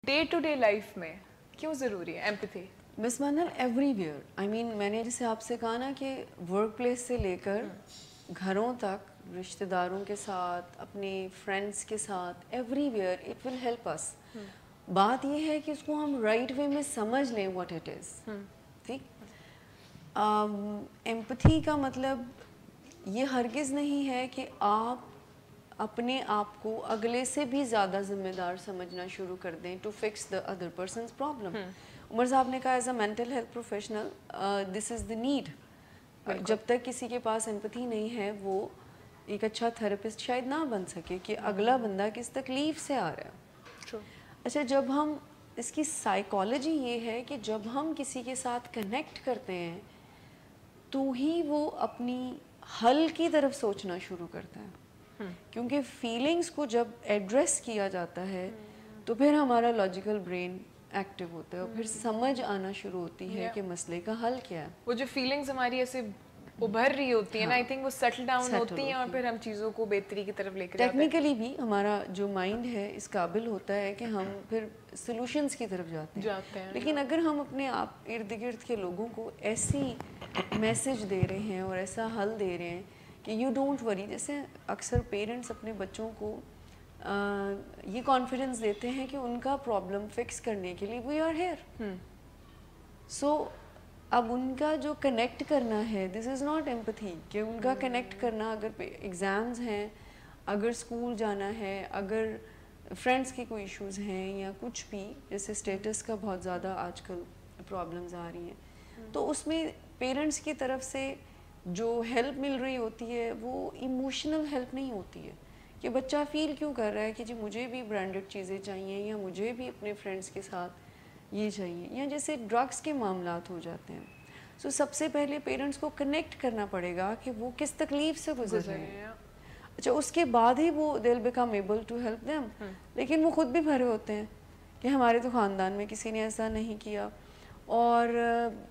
Day to day life میں کیوں ضروری ہے ایمپتھی؟ مس منل ایوری ویئر. آئی مین میں نے جیسے آپ سے کہا نا کہ ورک پلیس سے لے کر گھروں تک، رشتہ داروں کے ساتھ، اپنے فرینڈس کے ساتھ، everywhere it will help us. بات یہ ہے کہ اس کو ہم رائٹ وے میں سمجھ لیں واٹ اٹ از. ٹھیک. ایمپتھی کا مطلب یہ ہرگز نہیں ہے کہ آپ اپنے آپ کو اگلے سے بھی زیادہ ذمہ دار سمجھنا شروع کر دیں to fix the other person's problem. Umar صاحب نے کہا as a mental health professional this is the need. جب تک کسی کے پاس ایمپتھی نہیں ہے وہ ایک اچھا تھراپسٹ شاید نہ بن سکے کہ اگلا بندہ کس تکلیف سے آ رہا ہے. اچھا، جب ہم اس کی سائیکالوجی یہ ہے کہ جب ہم کسی کے ساتھ کنیکٹ کرتے ہیں تو ہی وہ اپنی حل کی طرف سوچنا شروع کرتا ہے. کیونکہ فیلنگز کو جب ایڈریس کیا جاتا ہے تو پھر ہمارا لاجیکل برین ایکٹیو ہوتا ہے اور پھر سمجھ آنا شروع ہوتی ہے کہ مسئلے کا حل کیا ہے. وہ جو فیلنگز ہماری ایسے ابھر رہی ہوتی ہیں نا، آئی تھنک وہ سیٹل ڈاؤن ہوتی ہیں اور پھر ہم چیزوں کو بہتری کی طرف لے کے جاتے ہیں. ٹیکنیکلی بھی ہمارا جو مائنڈ ہے اس قابل ہوتا ہے کہ ہم پھر سولوشنز کی طرف جاتے ہیں. لیکن اگر ہم اپنے آپ ارد گرد کے لوگوں کو ایسی میسج دے رہے ہیں اور ایسا حل دے رہے ہیں کہ یو ڈونٹ وری، جیسے اکثر پیرنٹس اپنے بچوں کو یہ کانفیڈنس دیتے ہیں کہ ان کا پرابلم فکس کرنے کے لیے وی آر ہیئر. سو اب ان کا جو کنیکٹ کرنا ہے دس از ناٹ ایمپتھی، کہ ان کا کنیکٹ کرنا اگر ایگزامز ہیں، اگر اسکول جانا ہے، اگر فرینڈس کے کوئی ایشوز ہیں یا کچھ بھی، جیسے اسٹیٹس کا بہت زیادہ آج کل پرابلمز آ رہی ہیں، تو اس میں پیرنٹس کی طرف سے جو ہیلپ مل رہی ہوتی ہے وہ ایموشنل ہیلپ نہیں ہوتی ہے کہ بچہ فیل کیوں کر رہا ہے کہ جی مجھے بھی برانڈڈ چیزیں چاہیے یا مجھے بھی اپنے فرینڈس کے ساتھ یہ چاہیے، یا جیسے ڈرگس کے معاملات ہو جاتے ہیں. سو سب سے پہلے پیرنٹس کو کنیکٹ کرنا پڑے گا کہ وہ کس تکلیف سے گزر رہے ہیں. اچھا، اس کے بعد ہی وہ they will become able to help them. لیکن وہ خود بھی بھرے ہوتے ہیں کہ ہمارے تو خاندان میں کسی نے ایسا نہیں کیا، اور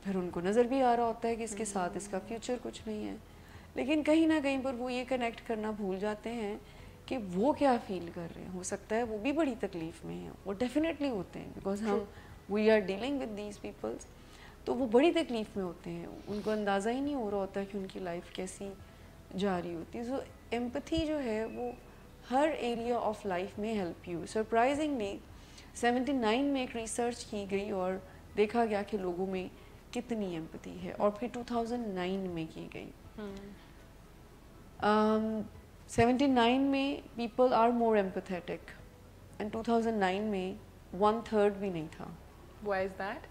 پھر ان کو نظر بھی آ رہا ہوتا ہے کہ اس کے ساتھ اس کا فیوچر کچھ نہیں ہے. لیکن کہیں نہ کہیں پر وہ یہ کنیکٹ کرنا بھول جاتے ہیں کہ وہ کیا فیل کر رہے ہیں. ہو سکتا ہے وہ بھی بڑی تکلیف میں ہیں، وہ ڈیفینیٹلی ہوتے ہیں بیکاز ہم we are dealing with these peoples. تو وہ بڑی تکلیف میں ہوتے ہیں، ان کو اندازہ ہی نہیں ہو رہا ہوتا کہ ان کی لائف کیسی جا رہی ہوتی ہے. سو ایمپتھی جو ہے وہ ہر ایریا آف لائف میں ہیلپ یو. سرپرائزنگلی 79 میں ایک ریسرچ کی گئی اور دیکھا گیا کہ لوگوں میں کتنی ایمپتھی ہے، اور پھر 2009 میں کی گئی. 79 میں people are more empathetic and 2009 میں 1/3 بھی نہیں تھا. Why is that?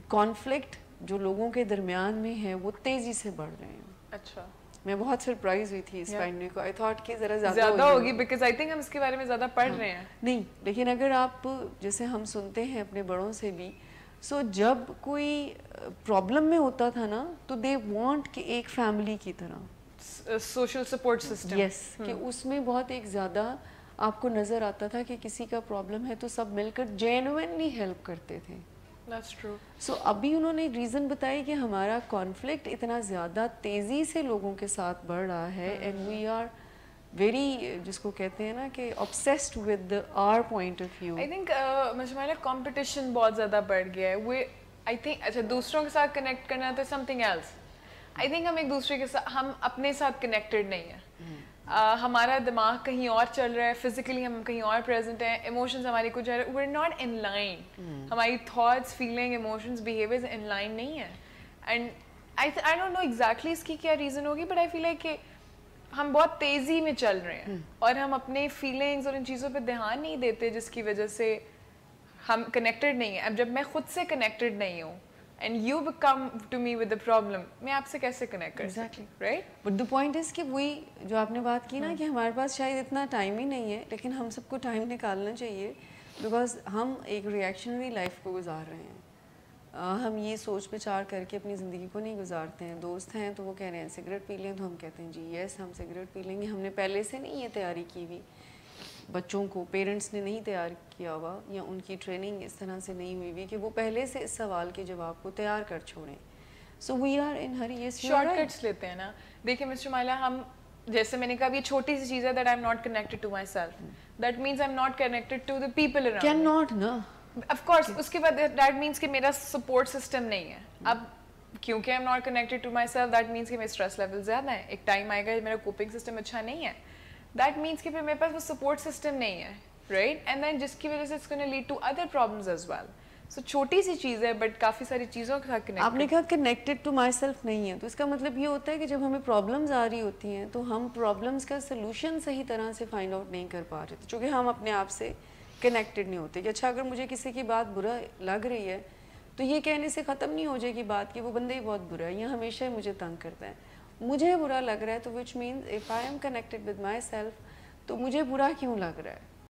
کانفلکٹ جو لوگوں کے درمیان میں ہے وہ تیزی سے بڑھ رہے ہیں. اچھا، میں بہت سرپرائز ہوئی تھی اس فائنڈنگ کو. آئی تھاٹ کہ ذرا زیادہ ہوگی بیکاز آئی تھنک ہم اس کے بارے میں زیادہ پڑھ رہے ہیں. نہیں، لیکن اگر آپ جیسے ہم سنتے ہیں اپنے بڑوں سے بھی، سو جب کوئی پرابلم میں ہوتا تھا نا تو دے وانٹ کہ ایک فیملی کی طرح سوشل سپورٹ سسٹم. یس، کہ اس میں بہت ایک زیادہ آپ کو نظر آتا تھا کہ کسی کا پرابلم ہے تو سب مل کر جینوئنلی ہیلپ کرتے تھے. That's true. سو ابھی انہوں نے ریزن بتائی کہ ہمارا کانفلکٹ اتنا زیادہ تیزی سے لوگوں کے ساتھ بڑھ رہا ہے اینڈ وی آر ویری، جس کو کہتے ہیں نا کہ obsessed with our point of view. I think مجھے کمپٹیشن بہت زیادہ بڑھ گیا ہے. وہ آئی تھنک اچھا دوسروں کے ساتھ کنیکٹ کرنا تو something else. I think ہم ایک دوسرے کے ساتھ، ہم اپنے ساتھ کنیکٹڈ نہیں ہیں. ہمارا دماغ کہیں اور چل رہا ہے، فزیکلی ہم کہیں اور پریزنٹ ہیں، ایموشنز ہماری کچھ جا رہے ہیں، we are not in line. ہماری thoughts, feeling, emotions, behaviours in line نہیں ہیں. And I don't know exactly اس کی کیا ریزن ہوگی، بٹ آئی فیل لائک کہ ہم بہت تیزی میں چل رہے ہیں اور ہم اپنے فیلنگز اور ان چیزوں پہ دھیان نہیں دیتے جس کی وجہ سے ہم کنیکٹڈ نہیں ہیں. اب جب میں خود سے کنیکٹڈ نہیں ہوں and you come to me with the problem, میں آپ سے کیسے کنیکٹ کر سکتی، right? But the point is کہ وہی جو آپ نے بات کی نا کہ ہمارے پاس شاید اتنا ٹائم ہی نہیں ہے، لیکن ہم سب کو ٹائم نکالنا چاہیے بیکاز ہم ایک ریئیکشنری لائف کو گزار رہے ہیں. ہم یہ سوچ بچار کر کے اپنی زندگی کو نہیں گزارتے ہیں. دوست ہیں تو وہ کہہ رہے ہیں سگریٹ پی لیں تو ہم کہتے ہیں جی یس ہم سگریٹ پی لیں گے. ہم نے پہلے سے نہیں یہ تیاری کی ہوئی، بچوں کو پیرنٹس نے نہیں تیار کیا ہوا یا ان کی ٹریننگ اس طرح سے نہیں ہوئی ہوئی کہ وہ پہلے سے اس سوال کے جواب کو تیار کر چھوڑیں. So we are in hurry. Shortcuts لیتے ہیں نا. دیکھیں مسٹر مائلا، ہم جیسے میں نے کہا یہ چھوٹی سی چیز ہے that I am not connected to myself, that means I am not connected to the people around. Can not نا، آف کورس اس کے بعد دیٹ مینس کہ میرا سپورٹ سسٹم نہیں ہے. اب کیونکہ I am not connected to myself, that means کہ میرے اسٹریس لیول زیادہ ہیں. ایک ٹائم آئے گا میرا کوپنگ سسٹم اچھا نہیں ہے, دیٹ مینس کہ پھر میرے پاس وہ سپورٹ سسٹم نہیں ہے, رائٹ, اینڈ دین جس کی وجہ سے it's gonna lead to other problems as well. So چھوٹی سی چیز ہے بٹ کافی ساری چیزوں کے ساتھ کنیکٹ. آپ نے کہا کنیکٹڈ ٹو مائی سیلف نہیں ہے, تو اس کا مطلب یہ ہوتا ہے کہ جب ہمیں پرابلمز آ رہی ہوتی ہیں تو ہم پرابلمز کا سلوشن صحیح طرح سے فائنڈ آؤٹ نہیں کر پا رہے تھے, چونکہ ہم اپنے آپ سے کنیکٹڈ نہیں ہوتے. کہ اچھا اگر مجھے کسی کی بات برا لگ رہی ہے تو یہ کہنے سے ختم نہیں ہو جائے گی بات کہ وہ بندہ ہی بہت برا ہے, یہ ہمیشہ مجھے تنگ کرتا ہے. مجھے برا لگ رہا ہے تو which means if I am connected with my self, تو مجھے برا کیوں لگ رہا ہے,